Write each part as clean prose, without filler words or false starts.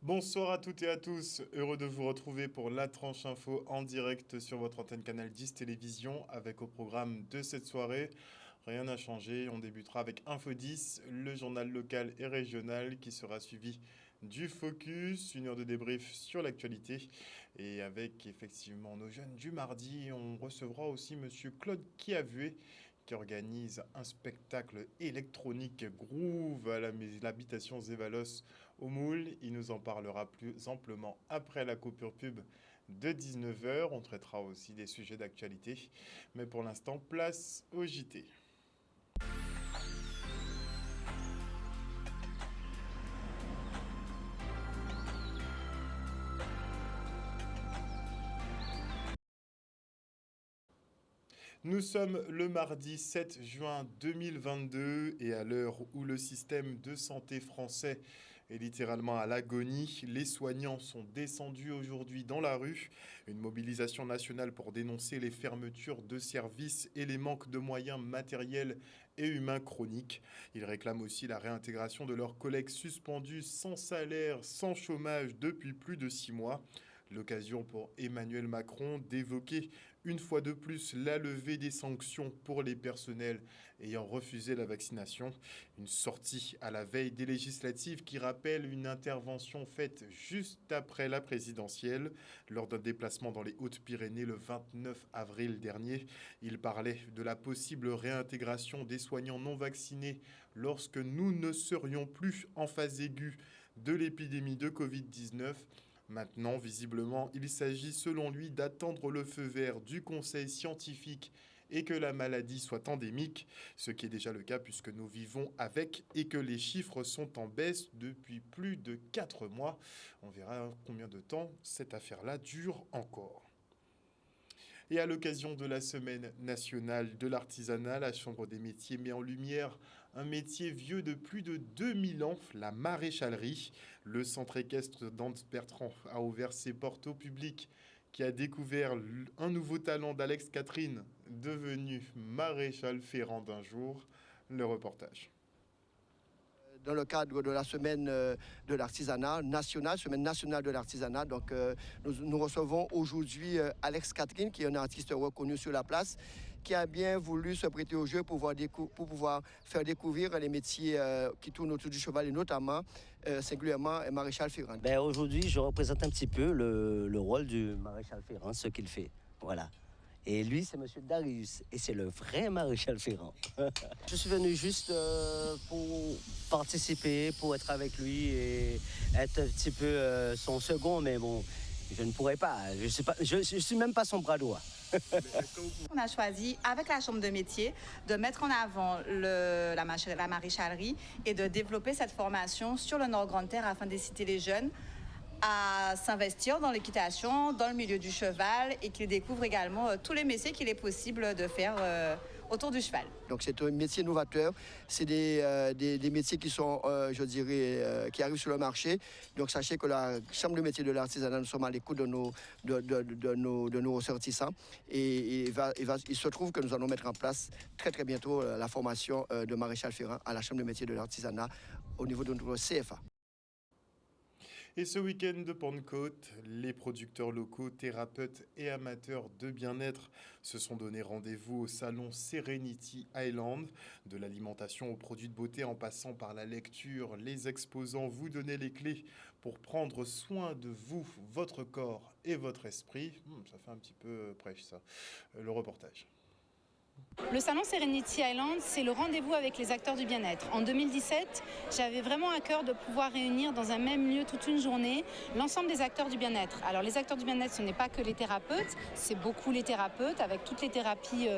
Bonsoir à toutes et à tous, heureux de vous retrouver pour la tranche info en direct sur votre antenne Canal 10 Télévision avec au programme de cette soirée. Rien n'a changé, on débutera avec Info 10, le journal local et régional qui sera suivi du Focus, une heure de débrief sur l'actualité. Et avec effectivement nos jeunes du mardi, on recevra aussi Monsieur Claude Kiavué qui organise un spectacle électronique groove à l'habitation Zévalos au Moule. Il nous en parlera plus amplement après la coupure pub de 19h. On traitera aussi des sujets d'actualité. Mais pour l'instant, place au JT. Nous sommes le mardi 7 juin 2022 et à l'heure où le système de santé français est littéralement à l'agonie, les soignants sont descendus aujourd'hui dans la rue. Une mobilisation nationale pour dénoncer les fermetures de services et les manques de moyens matériels et humains chroniques. Ils réclament aussi la réintégration de leurs collègues suspendus sans salaire, sans chômage depuis plus de 6 mois. L'occasion pour Emmanuel Macron d'évoquer une fois de plus la levée des sanctions pour les personnels ayant refusé la vaccination. Une sortie à la veille des législatives qui rappelle une intervention faite juste après la présidentielle. Lors d'un déplacement dans les Hautes-Pyrénées le 29 avril dernier, il parlait de la possible réintégration des soignants non vaccinés lorsque nous ne serions plus en phase aiguë de l'épidémie de Covid-19. Maintenant, visiblement, il s'agit selon lui d'attendre le feu vert du conseil scientifique et que la maladie soit endémique, ce qui est déjà le cas puisque nous vivons avec et que les chiffres sont en baisse depuis plus de 4 mois. On verra combien de temps cette affaire-là dure encore. Et à l'occasion de la Semaine nationale de l'artisanat, la Chambre des métiers met en lumière un métier vieux de plus de 2000 ans, la maréchalerie. Le centre équestre d'Anse-Bertrand a ouvert ses portes au public qui a découvert un nouveau talent d'Alex Catherine, devenu maréchal ferrant d'un jour. Le reportage. Dans le cadre de la semaine de l'artisanat national, semaine nationale de l'artisanat. Donc, nous recevons aujourd'hui Alex Catherine, qui est un artiste reconnu sur la place, qui a bien voulu se prêter au jeu pour pouvoir faire découvrir les métiers qui tournent autour du cheval et notamment, singulièrement, maréchal ferrant. Aujourd'hui, je représente un petit peu le rôle du maréchal ferrant, ce qu'il fait. Voilà. Et lui, c'est Monsieur Darius, et c'est le vrai maréchal ferrant. Je suis venu juste pour participer, pour être avec lui et être un petit peu son second, mais bon, je ne pourrais pas. Je suis même pas son bras droit. On a choisi, avec la Chambre de métier, de mettre en avant la maréchalerie et de développer cette formation sur le Nord-Grande-Terre afin d'inciter les jeunes à s'investir dans l'équitation, dans le milieu du cheval et qu'ils découvrent également tous les métiers qu'il est possible de faire autour du cheval. Donc c'est un métier novateur, c'est des métiers qui sont, qui arrivent sur le marché. Donc sachez que la Chambre de métier de l'artisanat, nous sommes à l'écoute de nos ressortissants. Et il se trouve que nous allons mettre en place très très bientôt la formation de maréchal ferrant à la Chambre de métier de l'artisanat au niveau de notre CFA. Et ce week-end de Pentecôte, les producteurs locaux, thérapeutes et amateurs de bien-être se sont donné rendez-vous au salon Serenity Island. De l'alimentation aux produits de beauté en passant par la lecture, les exposants vous donnaient les clés pour prendre soin de vous, votre corps et votre esprit. Ça fait un petit peu prêche ça. Le reportage. Le salon Serenity Island, c'est le rendez-vous avec les acteurs du bien-être. En 2017, j'avais vraiment à cœur de pouvoir réunir dans un même lieu toute une journée l'ensemble des acteurs du bien-être. Alors les acteurs du bien-être, ce n'est pas que les thérapeutes, c'est beaucoup les thérapeutes avec toutes les thérapies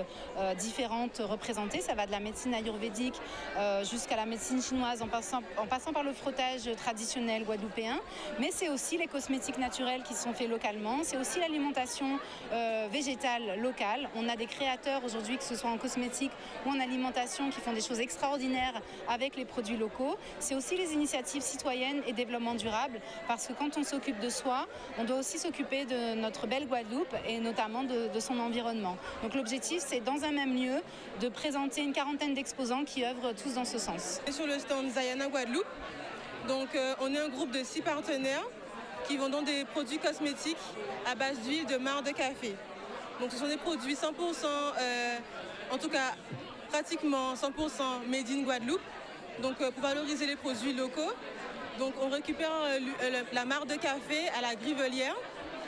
différentes représentées. Ça va de la médecine ayurvédique jusqu'à la médecine chinoise en passant par le frottage traditionnel guadeloupéen. Mais c'est aussi les cosmétiques naturels qui sont faits localement. C'est aussi l'alimentation végétale locale. On a des créateurs aujourd'hui, que ce soit en cosmétique ou en alimentation, qui font des choses extraordinaires avec les produits locaux. C'est aussi les initiatives citoyennes et développement durable, parce que quand on s'occupe de soi, on doit aussi s'occuper de notre belle Guadeloupe et notamment de son environnement. Donc l'objectif, c'est dans un même lieu de présenter une quarantaine d'exposants qui œuvrent tous dans ce sens. Sur le stand Zayana Guadeloupe, Donc on est un groupe de 6 partenaires qui vendons des produits cosmétiques à base d'huile de marc de café. Donc ce sont des produits 100%, en tout cas pratiquement 100% made in Guadeloupe. Donc pour valoriser les produits locaux, donc on récupère la marc de café à la Grivelière.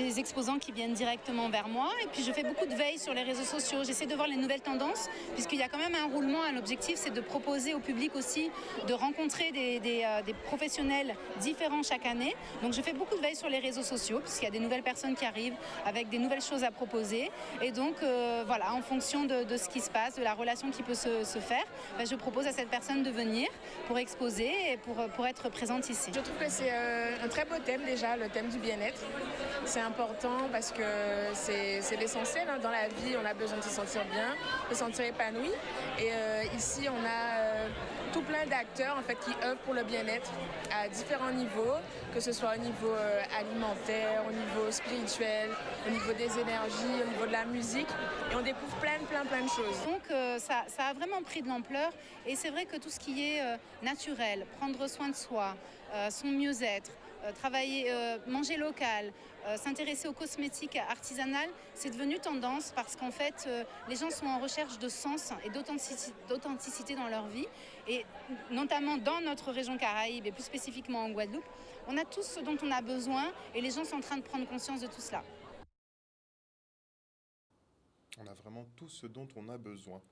Les exposants qui viennent directement vers moi et puis je fais beaucoup de veille sur les réseaux sociaux. J'essaie de voir les nouvelles tendances puisqu'il y a quand même un roulement. L'objectif, c'est de proposer au public aussi de rencontrer des professionnels différents chaque année. Donc je fais beaucoup de veille sur les réseaux sociaux puisqu'il y a des nouvelles personnes qui arrivent avec des nouvelles choses à proposer. Et donc voilà, en fonction de ce qui se passe, de la relation qui peut se faire, je propose à cette personne de venir pour exposer et pour être présente ici. Je trouve que c'est un très beau thème déjà, le thème du bien-être. C'est important parce que c'est l'essentiel. Dans la vie, on a besoin de se sentir bien, de se sentir épanoui. Et ici, on a tout plein d'acteurs en fait, qui œuvrent pour le bien-être à différents niveaux, que ce soit au niveau alimentaire, au niveau spirituel, au niveau des énergies, au niveau de la musique. Et on découvre plein de choses. Donc ça a vraiment pris de l'ampleur. Et c'est vrai que tout ce qui est naturel, prendre soin de soi, son mieux-être, travailler, manger local, s'intéresser aux cosmétiques artisanales, c'est devenu tendance parce qu'en fait, les gens sont en recherche de sens et d'authenticité dans leur vie. Et notamment dans notre région Caraïbe et plus spécifiquement en Guadeloupe, on a tout ce dont on a besoin et les gens sont en train de prendre conscience de tout cela. On a vraiment tout ce dont on a besoin.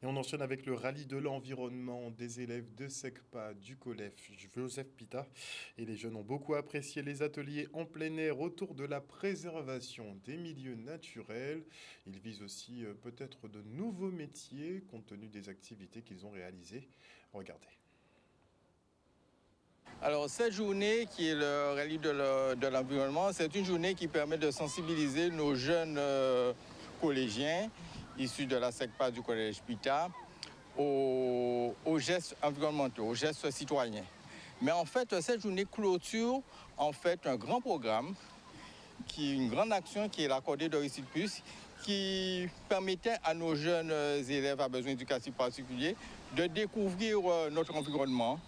Et on enchaîne avec le rallye de l'environnement des élèves de SECPA du collège Joseph Pita. Et les jeunes ont beaucoup apprécié les ateliers en plein air autour de la préservation des milieux naturels. Ils visent aussi peut-être de nouveaux métiers compte tenu des activités qu'ils ont réalisées. Regardez. Alors cette journée qui est le rallye de l'environnement, c'est une journée qui permet de sensibiliser nos jeunes collégiens issus de la SECPA du collège Pita aux gestes environnementaux, aux gestes citoyens. Mais en fait, cette journée clôture en fait un grand programme, une grande action qui est l'accordé de Réussite Plus, qui permettait à nos jeunes élèves à besoins éducatifs particuliers de découvrir notre environnement,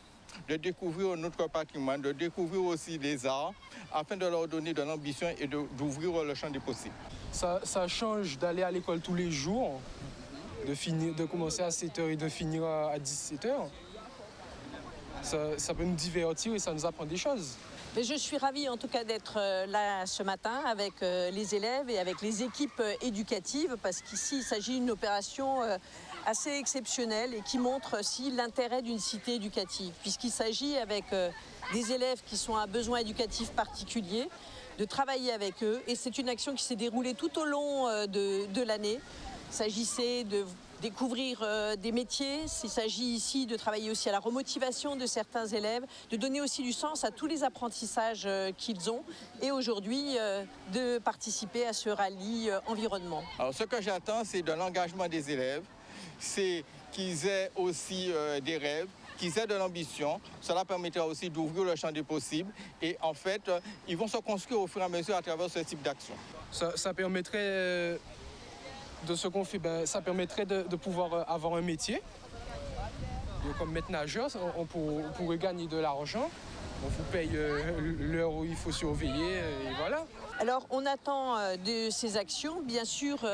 de découvrir notre patrimoine, de découvrir aussi les arts, afin de leur donner de l'ambition et d'ouvrir le champ des possibles. Ça change d'aller à l'école tous les jours, de commencer à 7h et de finir à 17h. Ça peut nous divertir et ça nous apprend des choses. Mais je suis ravie en tout cas d'être là ce matin avec les élèves et avec les équipes éducatives parce qu'ici il s'agit d'une opération assez exceptionnelle et qui montre aussi l'intérêt d'une cité éducative puisqu'il s'agit avec des élèves qui sont à besoins éducatifs particuliers de travailler avec eux et c'est une action qui s'est déroulée tout au long de l'année. Il s'agissait de découvrir des métiers, il s'agit ici de travailler aussi à la remotivation de certains élèves, de donner aussi du sens à tous les apprentissages qu'ils ont et aujourd'hui de participer à ce rallye environnement. Alors ce que j'attends, c'est de l'engagement des élèves, c'est qu'ils aient aussi des rêves, qu'ils aient de l'ambition. Cela permettra aussi d'ouvrir le champ des possibles et en fait, ils vont se construire au fur et à mesure à travers ce type d'action. Ça permettrait de ce qu'on fait, ça permettrait de pouvoir avoir un métier. Et comme maître nageur, on pourrait gagner de l'argent. On vous paye l'heure où il faut surveiller et voilà. Alors on attend de ces actions, bien sûr,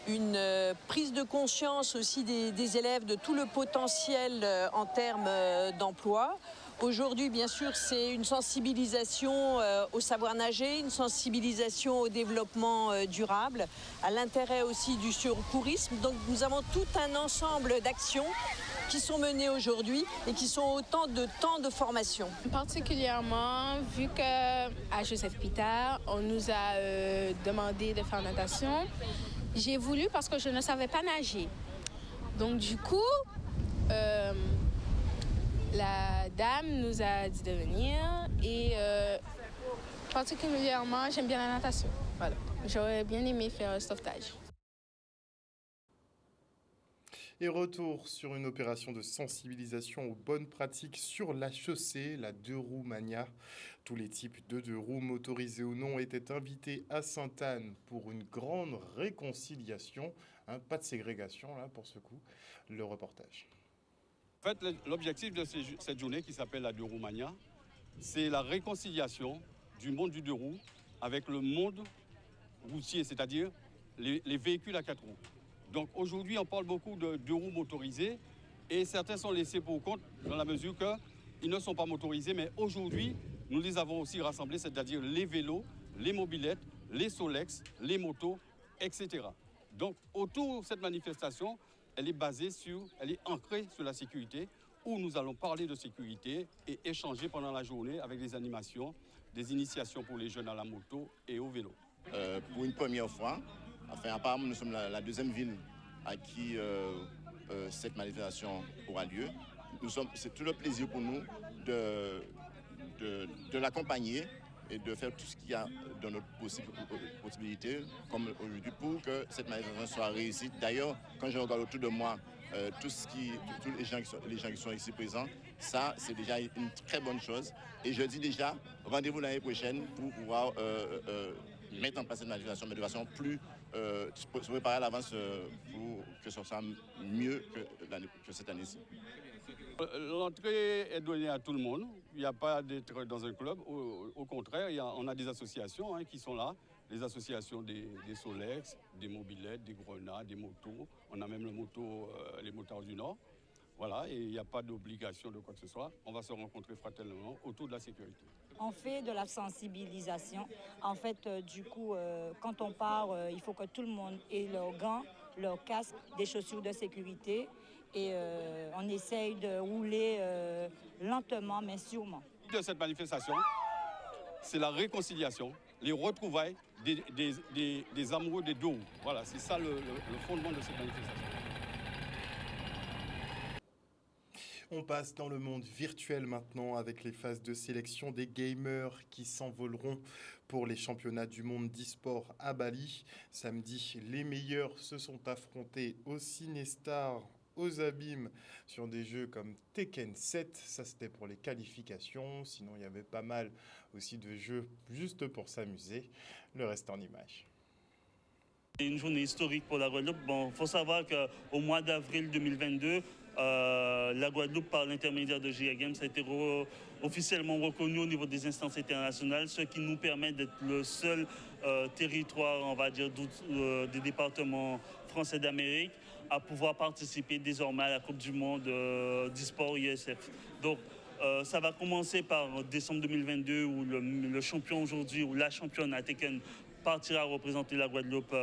une prise de conscience aussi des élèves de tout le potentiel en termes d'emploi. Aujourd'hui, bien sûr, c'est une sensibilisation au savoir nager, une sensibilisation au développement durable, à l'intérêt aussi du secourisme. Donc nous avons tout un ensemble d'actions qui sont menées aujourd'hui et qui sont autant de temps de formation. Particulièrement, vu qu'à Joseph Pita, on nous a demandé de faire natation, j'ai voulu parce que je ne savais pas nager. Donc du coup, la dame nous a dit de venir et particulièrement, j'aime bien la natation. Voilà. J'aurais bien aimé faire sauvetage. Et retour sur une opération de sensibilisation aux bonnes pratiques sur la chaussée, la deux-roues mania. Tous les types de deux-roues, motorisés ou non, étaient invités à Sainte-Anne pour une grande réconciliation. Pas de ségrégation là pour ce coup. Le reportage. En fait, l'objectif de cette journée qui s'appelle la deux-roues mania, c'est la réconciliation du monde du deux roues avec le monde routier, c'est-à-dire les véhicules à 4 roues. Donc aujourd'hui, on parle beaucoup de deux roues motorisés et certains sont laissés pour compte dans la mesure qu'ils ne sont pas motorisés, mais aujourd'hui, nous les avons aussi rassemblés, c'est-à-dire les vélos, les mobylettes, les Solex, les motos, etc. Donc autour de cette manifestation, elle est ancrée sur la sécurité, où nous allons parler de sécurité et échanger pendant la journée avec des animations, des initiations pour les jeunes à la moto et au vélo. Pour une première fois, enfin apparemment nous sommes la deuxième ville à qui cette manifestation aura lieu. C'est tout le plaisir pour nous de l'accompagner et de faire tout ce qu'il y a dans notre possibilité, comme aujourd'hui, pour que cette manifestation soit réussie. D'ailleurs, quand je regarde autour de moi, tous les gens qui sont ici présents, ça, c'est déjà une très bonne chose. Et je dis déjà, rendez-vous l'année prochaine pour pouvoir mettre en place cette manifestation, mais de façon plus se préparer à l'avance pour que ce soit mieux que cette année-ci. L'entrée est donnée à tout le monde. Il n'y a pas d'être dans un club. Au contraire, on a des associations qui sont là. Les associations des Solex, des mobylettes, des grenades, des motos. On a même les motards du Nord. Voilà, et il n'y a pas d'obligation de quoi que ce soit. On va se rencontrer fraternellement autour de la sécurité. On fait de la sensibilisation. En fait, du coup, quand on part, il faut que tout le monde ait leurs gants, leurs casques, des chaussures de sécurité. Et on essaye de rouler lentement, mais sûrement. De cette manifestation, c'est la réconciliation, les retrouvailles des amoureux des deux roues. Voilà, c'est ça le fondement de cette manifestation. On passe dans le monde virtuel maintenant avec les phases de sélection des gamers qui s'envoleront pour les championnats du monde d'e-sport à Bali. Samedi, les meilleurs se sont affrontés au Cinestar, aux abîmes, sur des jeux comme Tekken 7. Ça, c'était pour les qualifications. Sinon, il y avait pas mal aussi de jeux juste pour s'amuser. Le reste en images. C'est une journée historique pour la Guadeloupe. Bon, faut savoir qu'au mois d'avril 2022, la Guadeloupe, par l'intermédiaire de GIA Games, a été officiellement reconnue au niveau des instances internationales, ce qui nous permet d'être le seul territoire, on va dire, des départements français d'Amérique à pouvoir participer désormais à la Coupe du monde d'e-sport ISF. Donc, ça va commencer par décembre 2022 où le champion aujourd'hui, ou la championne à Tekken, partira représenter la Guadeloupe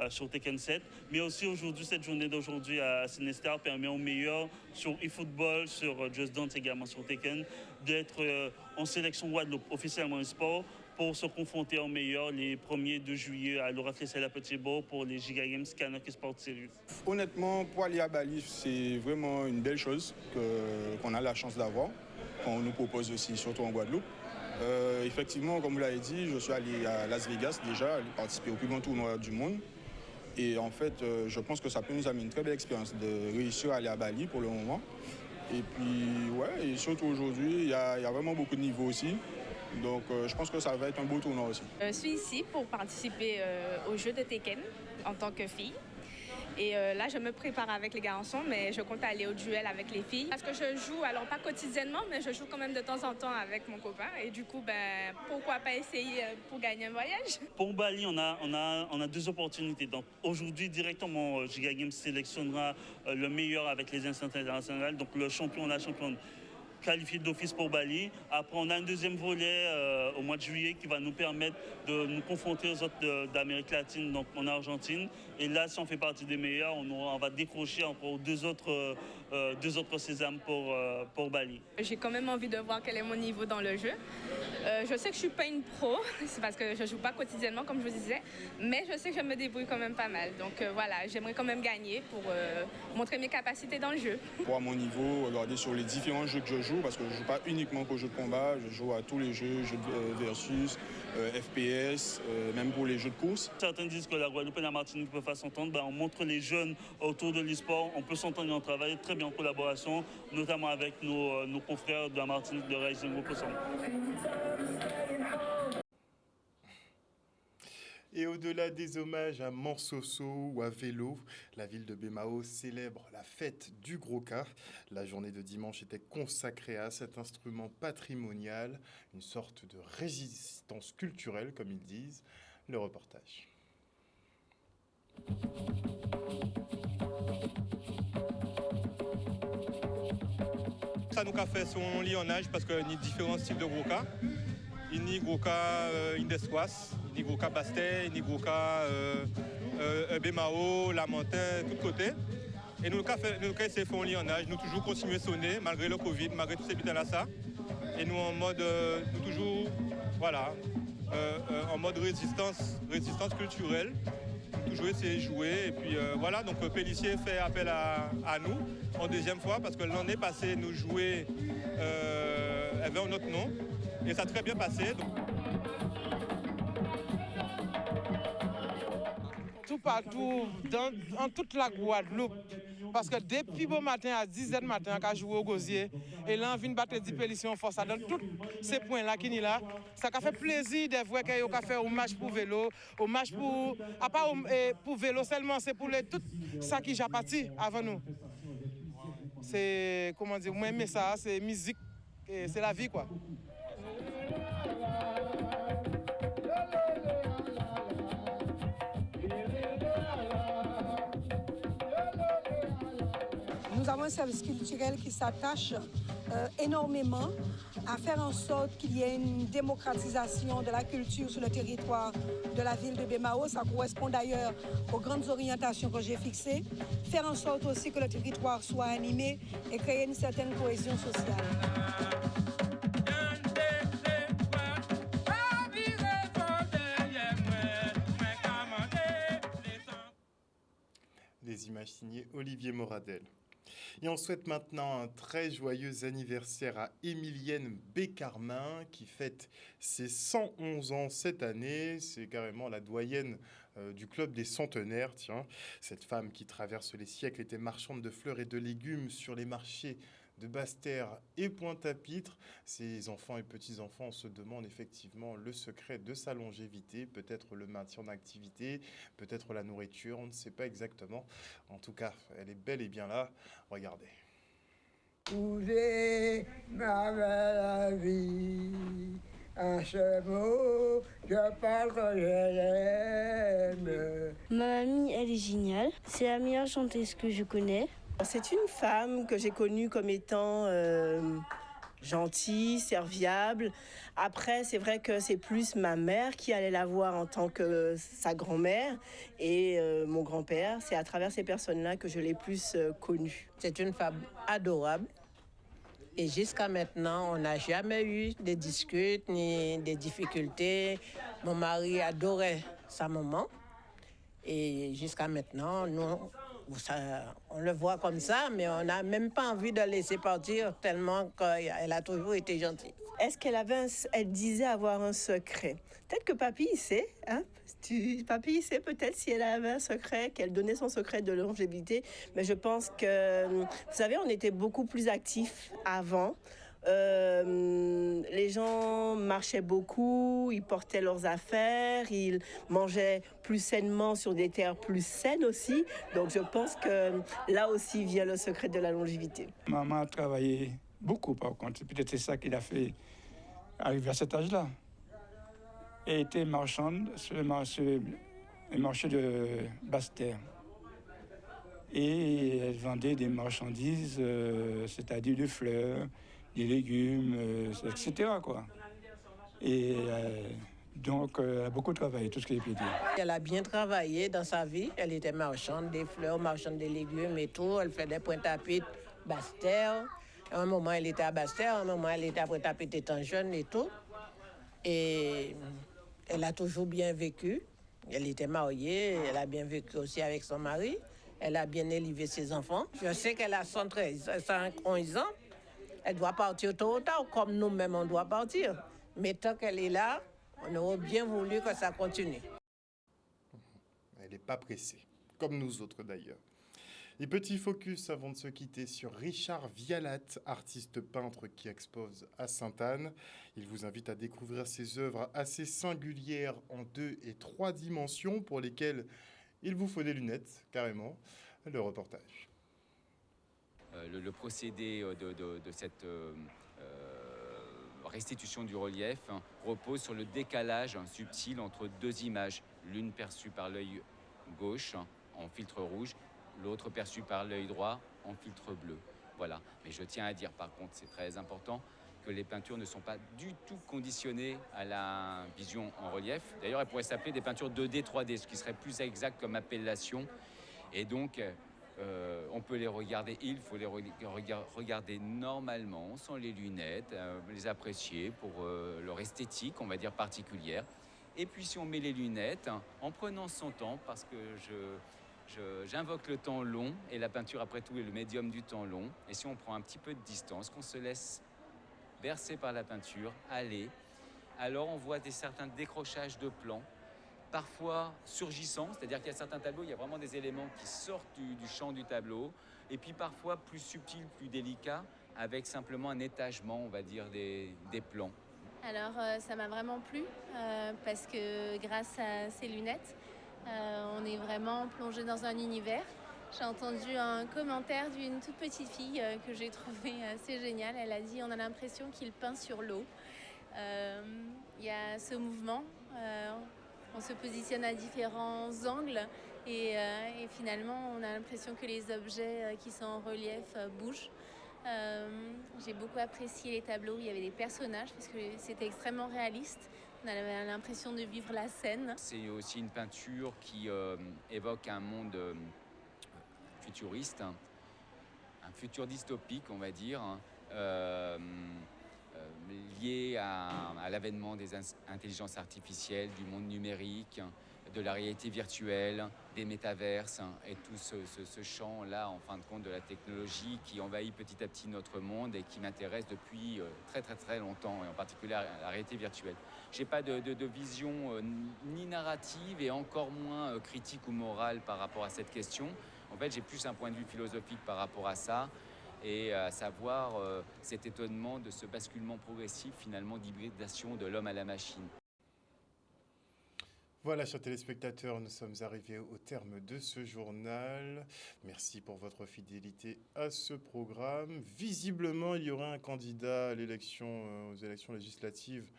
sur Tekken 7. Mais aussi aujourd'hui, cette journée d'aujourd'hui à Cinestar permet aux meilleurs sur eFootball, sur Just Dance également sur Tekken, d'être en sélection Guadeloupe officiellement e-sport pour se confronter aux meilleurs les 1er 2 juillet à Laura Flessel à Petit-Bourg pour les Giga Games Canuck Sport Series. Honnêtement, pour aller à Bali, c'est vraiment une belle chose qu'on a la chance d'avoir, qu'on nous propose aussi, surtout en Guadeloupe. Effectivement, comme vous l'avez dit, je suis allé à Las Vegas déjà, participer au plus grand tournoi du monde. Et en fait, je pense que ça peut nous amener une très belle expérience de réussir à aller à Bali pour le moment. Et puis, ouais, et surtout aujourd'hui, il y a vraiment beaucoup de niveaux aussi. Donc, je pense que ça va être un beau tournoi aussi. Je suis ici pour participer au jeu de Tekken en tant que fille. Et là, je me prépare avec les garçons, mais je compte aller au duel avec les filles. Parce que je joue, alors pas quotidiennement, mais je joue quand même de temps en temps avec mon copain. Et du coup, pourquoi pas essayer pour gagner un voyage? Pour Bali, on a 2 opportunités. Donc aujourd'hui, directement, Giga Games sélectionnera le meilleur avec les instances internationales. Donc le champion, la championne qualifié d'office pour Bali. Après, on a un deuxième volet au mois de juillet qui va nous permettre de nous confronter aux autres d'Amérique latine, donc en Argentine. Et là, si on fait partie des meilleurs, on va décrocher encore deux autres sésames pour Bali. J'ai quand même envie de voir quel est mon niveau dans le jeu. Je sais que je suis pas une pro, c'est parce que je joue pas quotidiennement, comme je vous disais, mais je sais que je me débrouille quand même pas mal. Donc voilà, j'aimerais quand même gagner pour montrer mes capacités dans le jeu. Pour mon niveau, regarder sur les différents jeux que je joue, parce que je joue pas uniquement qu'aux jeux de combat, je joue à tous les jeux de versus, FPS, même pour les jeux de course. Certains disent que la Guadeloupe et la Martinique peuvent pas s'entendre. On montre les jeunes autour de l'e-sport, on peut s'entendre et on travaille très bien en collaboration, notamment avec nos confrères de la Martinique de Rising Group. Et au-delà des hommages à Mansoso ou à Vélo, la ville de Bémao célèbre la fête du Gros Cas. La journée de dimanche était consacrée à cet instrument patrimonial, une sorte de résistance culturelle, comme ils disent. Le reportage. Ça nous a fait son lionnage parce qu'il y a différents styles de Gros Cas. Il y a Gros Cas Indessoise, il y a Gros Cas Bastet, il y a Gros Cas Bémao, Lamentin, tout côté. Et nous avons fait un lionnage, nous toujours continuer à sonner malgré le Covid, malgré tous ces butins-là. Et nous en mode, nous toujours, voilà, en mode résistance culturelle. Toujours essayer de jouer et puis voilà, donc Pélissier fait appel à nous en deuxième fois parce que l'année passée nous jouait avait un autre nom et ça a très bien passé. Donc. Tout partout, en toute la Guadeloupe, parce que depuis bon matin à 10h du matin, quand je joue au gosier, et là on vient battre des Pélissier en force dans tous ces points-là qui sont là, ça a fait plaisir de voir qu'il y a fait hommage pour vélo, hommage pour, à part pour vélo seulement, c'est pour tout ça qui j'ai parti avant nous. C'est, comment dire, moi j'aime ça, c'est musique, c'est la vie quoi. Nous avons un service culturel qui s'attache énormément à faire en sorte qu'il y ait une démocratisation de la culture sur le territoire de la ville de Bémao. Ça correspond d'ailleurs aux grandes orientations que j'ai fixées. Faire en sorte aussi que le territoire soit animé et créer une certaine cohésion sociale. Des images signées Olivier Moradel. Et on souhaite maintenant un très joyeux anniversaire à Émilienne Bécarmin qui fête ses 111 ans cette année. C'est carrément la doyenne du club des centenaires. Tiens, cette femme qui traverse les siècles était marchande de fleurs et de légumes sur les marchés de Basse-Terre et Pointe-à-Pitre. Ses enfants et petits-enfants se demandent effectivement le secret de sa longévité, peut-être le maintien en activité, peut-être la nourriture, on ne sait pas exactement. En tout cas, elle est bel et bien là. Regardez. Pouvez ma vie, un seul mot, je parle que je l'aime. Ma mamie, elle est géniale. C'est la meilleure chanteuse que je connais. C'est une femme que j'ai connue comme étant gentille, serviable. Après, c'est vrai que c'est plus ma mère qui allait la voir en tant que sa grand-mère et mon grand-père. C'est à travers ces personnes-là que je l'ai plus connue. C'est une femme adorable. Et jusqu'à maintenant, on n'a jamais eu de disputes ni des difficultés. Mon mari adorait sa maman. Et jusqu'à maintenant, nous... on le voit comme ça, mais on n'a même pas envie de la laisser partir tellement qu'elle a toujours été gentille. Est-ce elle disait avoir un secret? Peut-être que papy, il sait. Hein? Papy, il sait peut-être si elle avait un secret, qu'elle donnait son secret de longévité. Mais je pense que, vous savez, on était beaucoup plus actifs avant. Les gens marchaient beaucoup, ils portaient leurs affaires, ils mangeaient plus sainement sur des terres plus saines aussi. Donc je pense que là aussi vient le secret de la longévité. Maman a travaillé beaucoup par contre, peut-être c'est ça qui l'a fait arriver à cet âge-là. Elle était marchande sur le marché de Basse-Terre. Et elle vendait des marchandises, c'est-à-dire des fleurs, des légumes, etc. quoi. Et donc, elle a beaucoup travaillé, tout ce que j'ai pu dire. Elle a bien travaillé dans sa vie. Elle était marchande des fleurs, marchande des légumes et tout. Elle fait des Pointe-à-Pitre, Basse-Terre. À un moment, elle était à Basse-Terre. À un moment, elle était à Pointe-à-Pitre étant jeune et tout. Et elle a toujours bien vécu. Elle était mariée. Elle a bien vécu aussi avec son mari. Elle a bien élevé ses enfants. Je sais qu'elle a 111 ans. Elle doit partir tôt ou tard, comme nous-mêmes, on doit partir. Mais tant qu'elle est là, on aurait bien voulu que ça continue. Elle n'est pas pressée, comme nous autres d'ailleurs. Et petit focus avant de se quitter sur Richard Vialat, artiste peintre qui expose à Sainte-Anne. Il vous invite à découvrir ses œuvres assez singulières en 2 et 3 dimensions pour lesquelles il vous faut des lunettes, carrément. Le reportage. Le procédé de cette restitution du relief repose sur le décalage subtil entre 2 images, l'une perçue par l'œil gauche en filtre rouge, l'autre perçue par l'œil droit en filtre bleu. Voilà. Mais je tiens à dire, par contre, c'est très important, que les peintures ne sont pas du tout conditionnées à la vision en relief. D'ailleurs, elles pourraient s'appeler des peintures 2D, 3D, ce qui serait plus exact comme appellation. Et donc, on peut les regarder, il faut les regarder normalement, sans les lunettes, les apprécier pour leur esthétique, on va dire, particulière. Et puis si on met les lunettes, en prenant son temps, parce que j'invoque le temps long, et la peinture après tout est le médium du temps long, et si on prend un petit peu de distance, qu'on se laisse bercer par la peinture, aller, alors on voit certains décrochages de plans, parfois surgissants, c'est-à-dire qu'il y a certains tableaux, il y a vraiment des éléments qui sortent du champ du tableau, et puis parfois plus subtils, plus délicats, avec simplement un étagement, on va dire, des plans. Alors ça m'a vraiment plu, parce que grâce à ces lunettes, on est vraiment plongé dans un univers. J'ai entendu un commentaire d'une toute petite fille que j'ai trouvé assez génial. Elle a dit « on a l'impression qu'il peint sur l'eau ». Il y a ce mouvement. On se positionne à différents angles et finalement, on a l'impression que les objets qui sont en relief bougent. J'ai beaucoup apprécié les tableaux où il y avait des personnages parce que c'était extrêmement réaliste. On avait l'impression de vivre la scène. C'est aussi une peinture qui évoque un monde futuriste, un futur dystopique, on va dire, lié à l'avènement des intelligences artificielles, du monde numérique, de la réalité virtuelle, des métaverses et tout ce champ-là, en fin de compte, de la technologie qui envahit petit à petit notre monde et qui m'intéresse depuis très très très longtemps, et en particulier la réalité virtuelle. Je n'ai pas de vision ni narrative et encore moins critique ou morale par rapport à cette question. En fait, j'ai plus un point de vue philosophique par rapport à ça, et à savoir cet étonnement de ce basculement progressif, finalement, d'hybridation de l'homme à la machine. Voilà, chers téléspectateurs, nous sommes arrivés au terme de ce journal. Merci pour votre fidélité à ce programme. Visiblement, il y aura un candidat à l'élection, aux élections législatives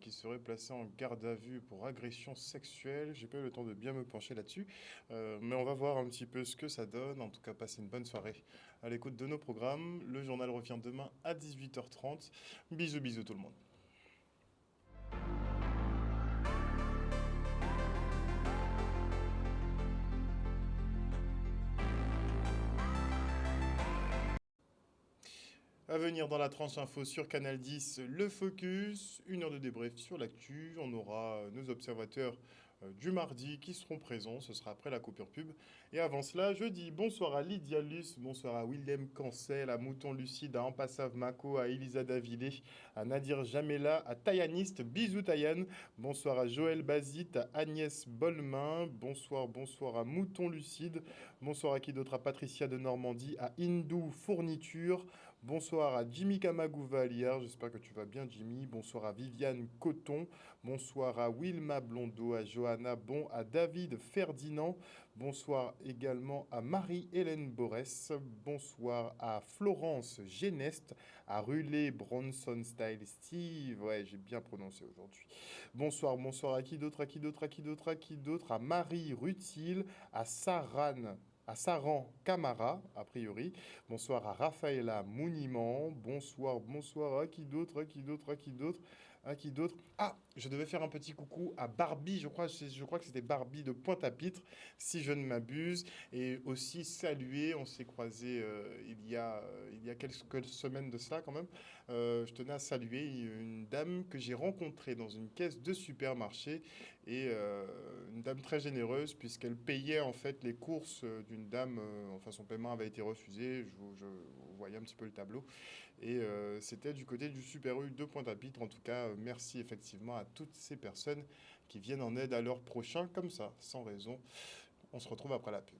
qui serait placé en garde à vue pour agression sexuelle. J'ai pas eu le temps de bien me pencher là-dessus, mais on va voir un petit peu ce que ça donne. En tout cas, passez une bonne soirée à l'écoute de nos programmes. Le journal revient demain à 18h30. Bisous, bisous tout le monde. À venir dans la tranche info sur Canal 10, le focus, 1 heure de débrief sur l'actu. On aura nos observateurs du mardi qui seront présents, ce sera après la coupure pub. Et avant cela, je dis bonsoir à Lydia Luce, bonsoir à Willem Cancel, à Mouton Lucide, à Ampassav Mako, à Elisa Davile, à Nadir Jamela, à Tayaniste, bisous Tayan, bonsoir à Joël Bazit, à Agnès Bolmain, bonsoir à Mouton Lucide, bonsoir à qui d'autre, à Patricia de Normandie, à Hindou Fourniture, bonsoir à Jimmy Kamagouva-Liard, j'espère que tu vas bien Jimmy. Bonsoir à Viviane Coton. Bonsoir à Wilma Blondeau, à Johanna Bon, à David Ferdinand. Bonsoir également à Marie-Hélène Borès. Bonsoir à Florence Géneste, à Rulé Bronson Style Steve. Ouais, j'ai bien prononcé aujourd'hui. Bonsoir à qui d'autre, à Marie Rutil, à Saran Camara, a priori. Bonsoir à Raphaëla Mouniman. Bonsoir à qui d'autre. Ah, je devais faire un petit coucou à Barbie, je crois que c'était Barbie de Pointe-à-Pitre, si je ne m'abuse. Et aussi saluer, on s'est croisés il y a quelques semaines de cela quand même. Je tenais à saluer une dame que j'ai rencontrée dans une caisse de supermarché, et une dame très généreuse puisqu'elle payait en fait les courses d'une dame, enfin son paiement avait été refusé, je voyais un petit peu le tableau, et c'était du côté du Super U de Pointe-à-Pitre. En tout cas, merci effectivement à toutes ces personnes qui viennent en aide à leurs prochains comme ça, sans raison. On se retrouve après la pub.